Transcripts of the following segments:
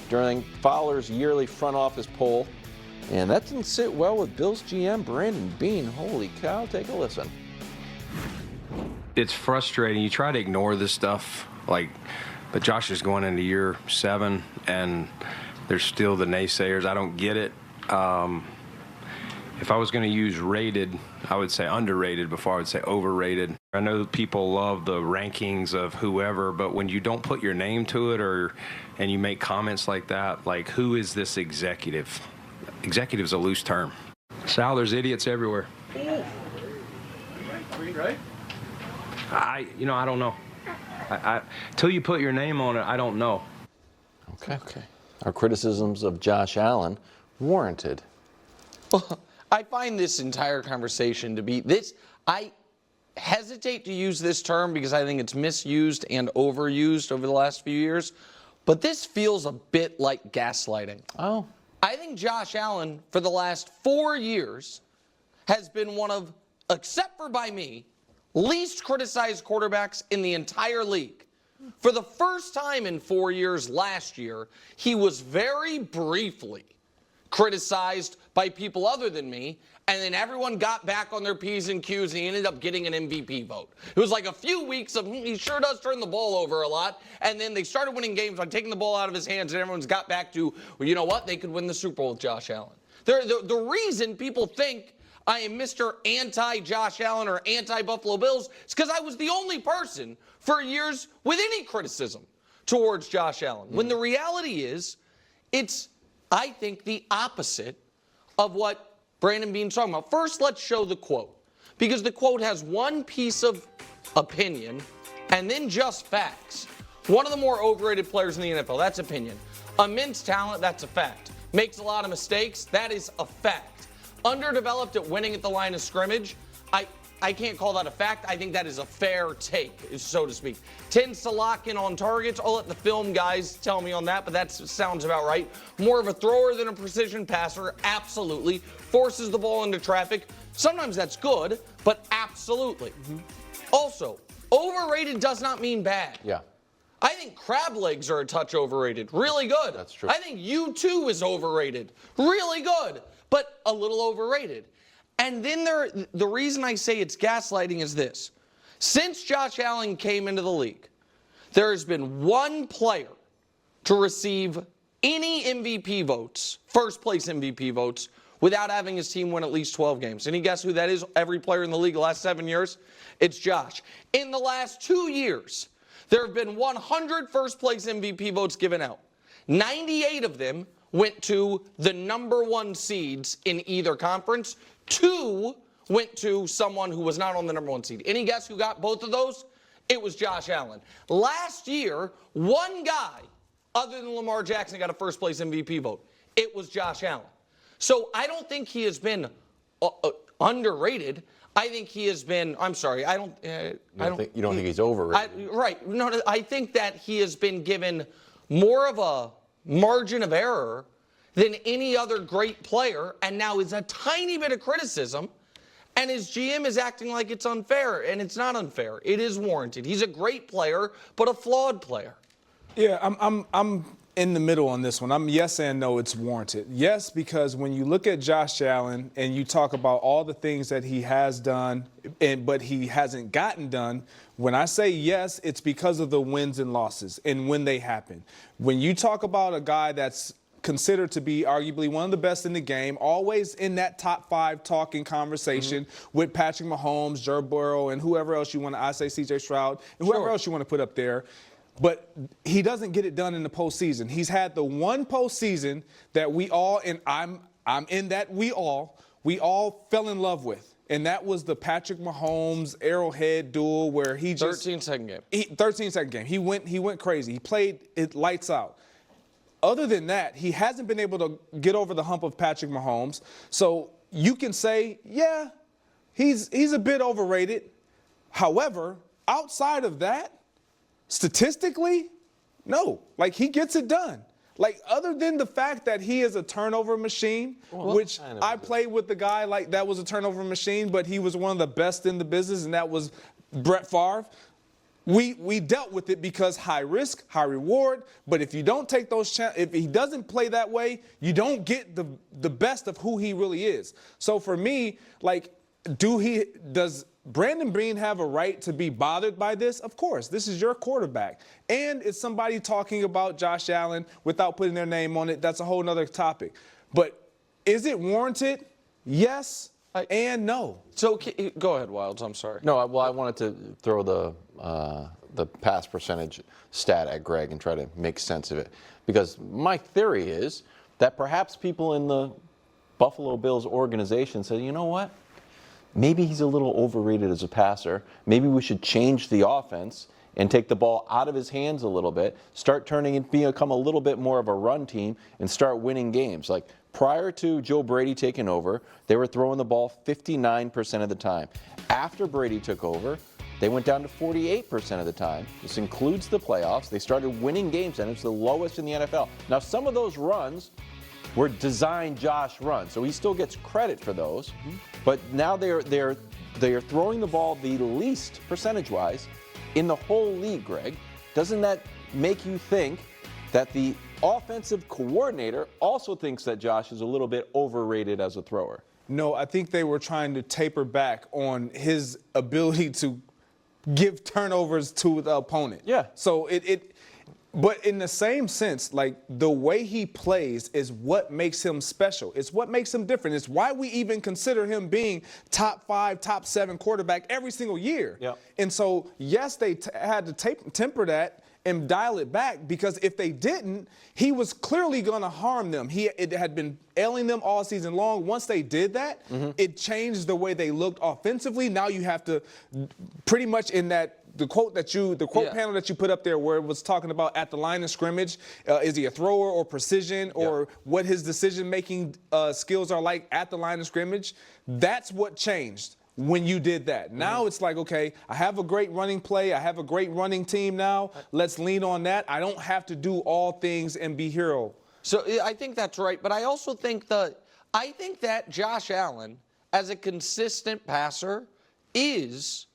during Fowler's yearly front office poll. And that didn't sit well with Bills GM Brandon Beane. Holy cow, take a listen. It's frustrating. You try to ignore this stuff, but Josh is going into year 7, and there's still the naysayers. I don't get it. If I was going to use rated, I would say underrated before I would say overrated. I know people love the rankings of whoever, but when you don't put your name to it and you make comments like that, like, who is this executive? Executive's a loose term. Sal, there's idiots everywhere. Right? I don't know. Till you put your name on it, I don't know. Okay. Our criticisms of Josh Allen warranted. Well, I find this entire conversation to be this. I hesitate to use this term because I think it's misused and overused over the last few years, but this feels a bit like gaslighting. Oh. I think Josh Allen, for the last 4 years, has been one of, except for by me, least criticized quarterbacks in the entire league. For the first time in 4 years last year, he was very briefly criticized by people other than me, and then everyone got back on their P's and Q's, and he ended up getting an MVP vote. It was like a few weeks of, he sure does turn the ball over a lot, and then they started winning games by taking the ball out of his hands, and everyone's got back to, well, you know what, they could win the Super Bowl with Josh Allen. The reason people think I am Mr. Anti-Josh Allen or anti-Buffalo Bills is because I was the only person for years with any criticism towards Josh Allen. When the reality is, it's, I think, the opposite of what Brandon Beane's talking about. First, let's show the quote, because the quote has one piece of opinion and then just facts. One of the more overrated players in the NFL, that's opinion. Immense talent, that's a fact. Makes a lot of mistakes, that is a fact. Underdeveloped at winning at the line of scrimmage, I can't call that a fact. I think that is a fair take, so to speak. Tends to lock in on targets. I'll let the film guys tell me on that, but that sounds about right. More of a thrower than a precision passer, absolutely. Forces the ball into traffic. Sometimes that's good, but absolutely. Also, overrated does not mean bad. Yeah. I think crab legs are a touch overrated. Really good. That's true. I think U2 is overrated. Really good, but a little overrated. And then the reason I say it's gaslighting is this. Since Josh Allen came into the league, there has been one player to receive any MVP votes, first place MVP votes, without having his team win at least 12 games. Any guess who that is? Every player in the league the last 7 years? It's Josh. In the last 2 years, there have been 100 first place MVP votes given out. 98 of them went to the number 1 seeds in either conference. 2 went to someone who was not on the number 1 seed. Any guess who got both of those? It was Josh Allen. Last year, one guy other than Lamar Jackson got a first place MVP vote. It was Josh Allen. So I don't think he has been underrated. I think he has been, I'm sorry, you don't think he's overrated? Right. No, I think that he has been given more of a margin of error than any other great player, and now is a tiny bit of criticism, and his GM is acting like it's unfair, and it's not unfair. It is warranted. He's a great player, but a flawed player. Yeah, I'm in the middle on this one. I'm yes and no, it's warranted. Yes, because when you look at Josh Allen and you talk about all the things that he has done, but he hasn't gotten done, when I say yes, it's because of the wins and losses and when they happen. When you talk about a guy that's considered to be arguably one of the best in the game, always in that top 5 talking conversation with Patrick Mahomes, Joe Burrow, and whoever else you want to, I say CJ Stroud, and whoever else you want to put up there. But he doesn't get it done in the postseason. He's had the one postseason that we all, and I'm in that we all fell in love with. And that was the Patrick Mahomes Arrowhead duel where he just 13-second game. 13-second game. He went crazy. He played it lights out. Other than that, he hasn't been able to get over the hump of Patrick Mahomes. So you can say, yeah, he's a bit overrated. However, outside of that, statistically, no. Like, he gets it done. Like, other than the fact that he is a turnover machine, which I played with the guy like that was a turnover machine, but he was one of the best in the business, and that was Brett Favre. we dealt with it because high risk, high reward. But if you don't take those if he doesn't play that way, you don't get the best of who he really is. So for me, like, does Brandon Beane have a right to be bothered by this? Of course. This is your quarterback. And it's somebody talking about Josh Allen without putting their name on it. That's a whole nother topic. But is it warranted? Yes and no. So go ahead, Wilds. I'm sorry. No, well, I wanted to throw the pass percentage stat at Greg and try to make sense of it. Because my theory is that perhaps people in the Buffalo Bills organization said, you know what? Maybe he's a little overrated as a passer. Maybe we should change the offense and take the ball out of his hands a little bit, start turning it, become a little bit more of a run team, and start winning games. Like prior to Joe Brady taking over, they were throwing the ball 59% of the time. After Brady took over, they went down to 48% of the time. This includes the playoffs. They started winning games, and it's the lowest in the NFL. Now, some of those runs were designed Josh runs, so he still gets credit for those. But now they're throwing the ball the least percentage-wise in the whole league, Greg. Doesn't that make you think that the offensive coordinator also thinks that Josh is a little bit overrated as a thrower? No, I think they were trying to taper back on his ability to give turnovers to the opponent. Yeah. So but in the same sense, like the way he plays is what makes him special. It's what makes him different. It's why we even consider him being top 5, top 7 quarterback every single year. Yep. And so, yes, they had to temper that and dial it back, because if they didn't, he was clearly going to harm them. It had been ailing them all season long. Once they did that, it changed the way they looked offensively. Now you have to pretty much in the quote panel that you put up there where it was talking about at the line of scrimmage, is he a thrower or precision or what his decision-making skills are like at the line of scrimmage. That's what changed when you did that. Now it's like, okay, I have a great running play. I have a great running team now. Let's lean on that. I don't have to do all things and be hero. So I think that's right. But I also think that Josh Allen, as a consistent passer, is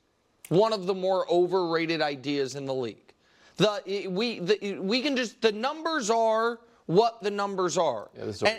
one of the more overrated ideas in the league. The numbers are what the numbers are.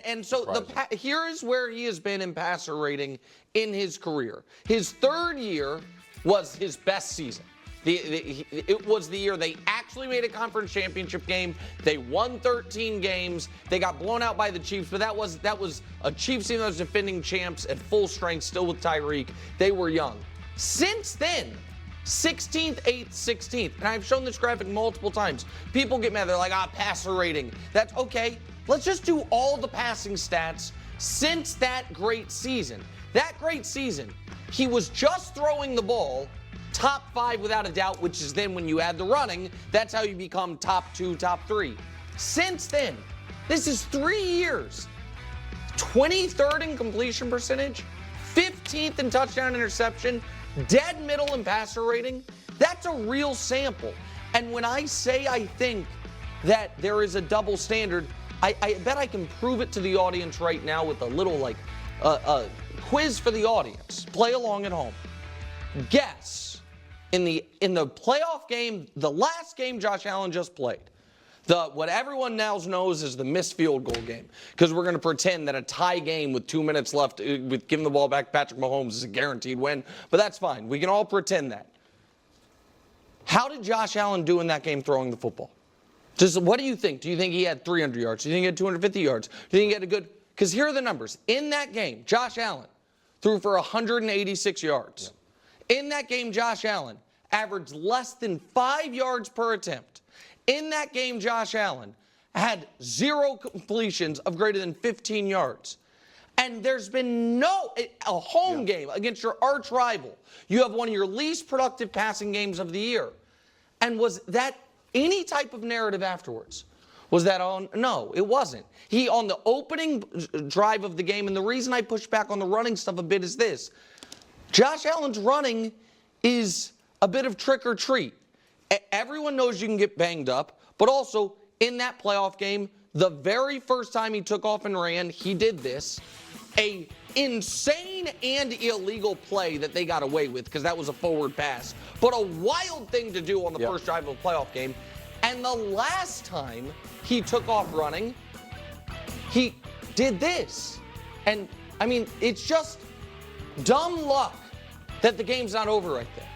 And so here is where he has been in passer rating in his career. His third year was his best season. It was the year they actually made a conference championship game. They won 13 games. They got blown out by the Chiefs, but that was a Chiefs team that was defending champs at full strength, still with Tyreek. They were young. Since then, 16th, 8th, 16th. And I've shown this graphic multiple times. People get mad. They're like, passer rating. That's okay. Let's just do all the passing stats since that great season. That great season, he was just throwing the ball top 5 without a doubt, which is then when you add the running, that's how you become top 2, top 3. Since then, this is 3 years. 23rd in completion percentage, 15th in touchdown interception, dead middle in passer rating. That's a real sample. And when I say I think that there is a double standard, I bet I can prove it to the audience right now with a little quiz for the audience. Play along at home. Guess in the playoff game, the last game Josh Allen just played, what everyone now knows is the missed field goal game, because we're going to pretend that a tie game with 2 minutes left, with giving the ball back to Patrick Mahomes, is a guaranteed win, but that's fine. We can all pretend that. How did Josh Allen do in that game throwing the football? What do you think? Do you think he had 300 yards? Do you think he had 250 yards? Do you think he had a good... Because here are the numbers. In that game, Josh Allen threw for 186 yards. Yeah. In that game, Josh Allen averaged less than 5 yards per attempt. In that game, Josh Allen had 0 completions of greater than 15 yards. And there's been a home game against your arch rival. You have one of your least productive passing games of the year. And was that any type of narrative afterwards? Was that on? No, it wasn't. He, on the opening drive of the game, and the reason I push back on the running stuff a bit is this. Josh Allen's running is a bit of trick or treat. Everyone knows you can get banged up, but also in that playoff game, the very first time he took off and ran, he did this. a insane and illegal play that they got away with because that was a forward pass, but a wild thing to do on the first drive of a playoff game. And the last time he took off running, he did this. And, I mean, it's just dumb luck that the game's not over right there.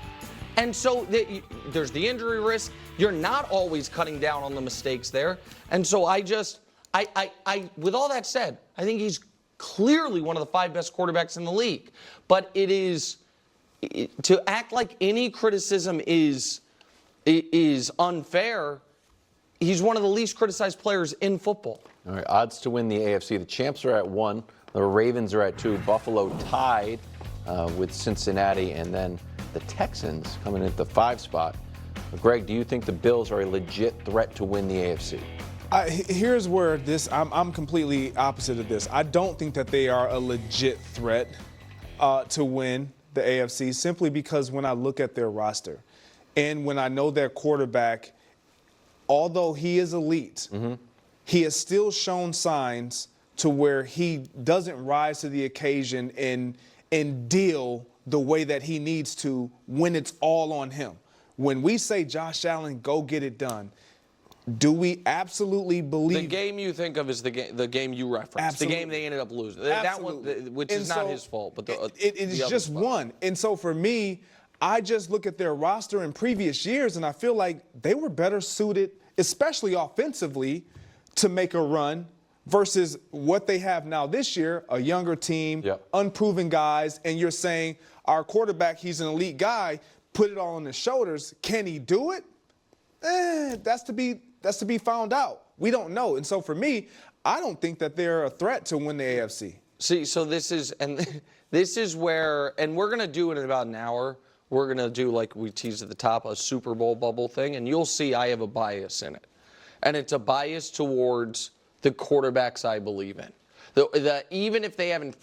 And so there's the injury risk. You're not always cutting down on the mistakes there. And so with all that said, I think he's clearly one of the 5 best quarterbacks in the league. But to act like any criticism is unfair. He's one of the least criticized players in football. All right, odds to win the AFC. The champs are at 1. The Ravens are at 2. Buffalo tied with Cincinnati, and then the Texans coming in at the 5 spot. Greg, do you think the Bills are a legit threat to win the AFC? Here's where I'm completely opposite of this. I don't think that they are a legit threat to win the AFC, simply because when I look at their roster and when I know their quarterback, although he is elite, he has still shown signs to where he doesn't rise to the occasion and deal the way that he needs to when it's all on him. When we say Josh Allen, go get it done, do we absolutely believe the game you think of is the game you referenced? Absolutely. The game they ended up losing. Absolutely. That one, which is not his fault, but it is just one. And so for me, I just look at their roster in previous years, and I feel like they were better suited, especially offensively, to make a run versus what they have now this year, a younger team, unproven guys, and you're saying our quarterback, he's an elite guy, put it all on his shoulders. Can he do it? That's to be found out. We don't know. And so for me, I don't think that they're a threat to win the AFC. See, so this is where, and we're going to do it in about an hour. We're going to do, like we teased at the top, a Super Bowl bubble thing, and you'll see I have a bias in it. And it's a bias towards the quarterbacks I believe in. Even if they haven't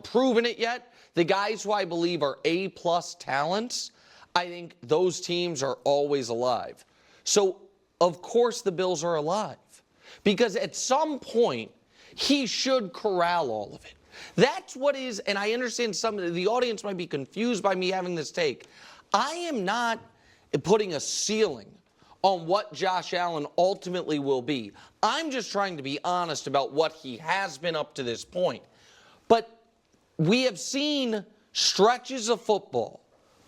proven it yet, the guys who I believe are A-plus talents, I think those teams are always alive. So, of course, the Bills are alive. Because at some point, he should corral all of it. That's what is, and I understand some of the audience might be confused by me having this take. I am not putting a ceiling on what Josh Allen ultimately will be. I'm just trying to be honest about what he has been up to this point. But we have seen stretches of football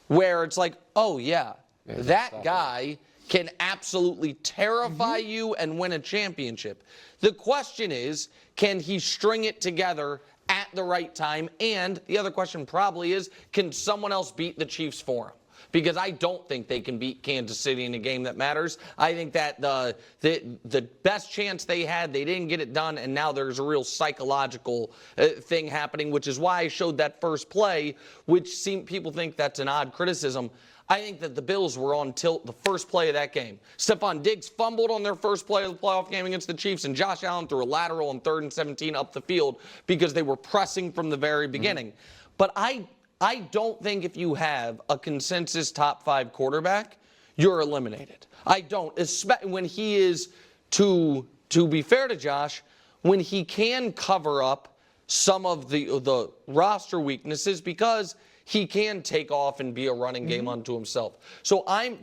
where it's like, oh yeah, that guy can absolutely terrify you and win a championship. The question is, can he string it together at the right time? And the other question probably is, can someone else beat the Chiefs for him? Because I don't think they can beat Kansas City in a game that matters. I think that the best chance they had, they didn't get it done, and now there's a real psychological thing happening, which is why I showed that first play, which people think that's an odd criticism. I think that the Bills were on tilt the first play of that game. Stephon Diggs fumbled on their first play of the playoff game against the Chiefs, and Josh Allen threw a lateral on 3rd and 17 up the field because they were pressing from the very beginning. But I don't think if you have a consensus top 5 quarterback, you're eliminated. I don't, especially when he is, to be fair to Josh, when he can cover up some of the roster weaknesses because he can take off and be a running game unto himself. So I'm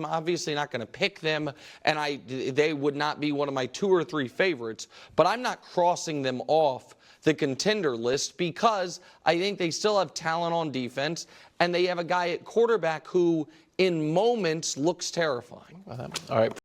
obviously not going to pick them, and they would not be one of my 2 or 3 favorites, but I'm not crossing them off the contender list because I think they still have talent on defense, and they have a guy at quarterback who in moments looks terrifying. All right.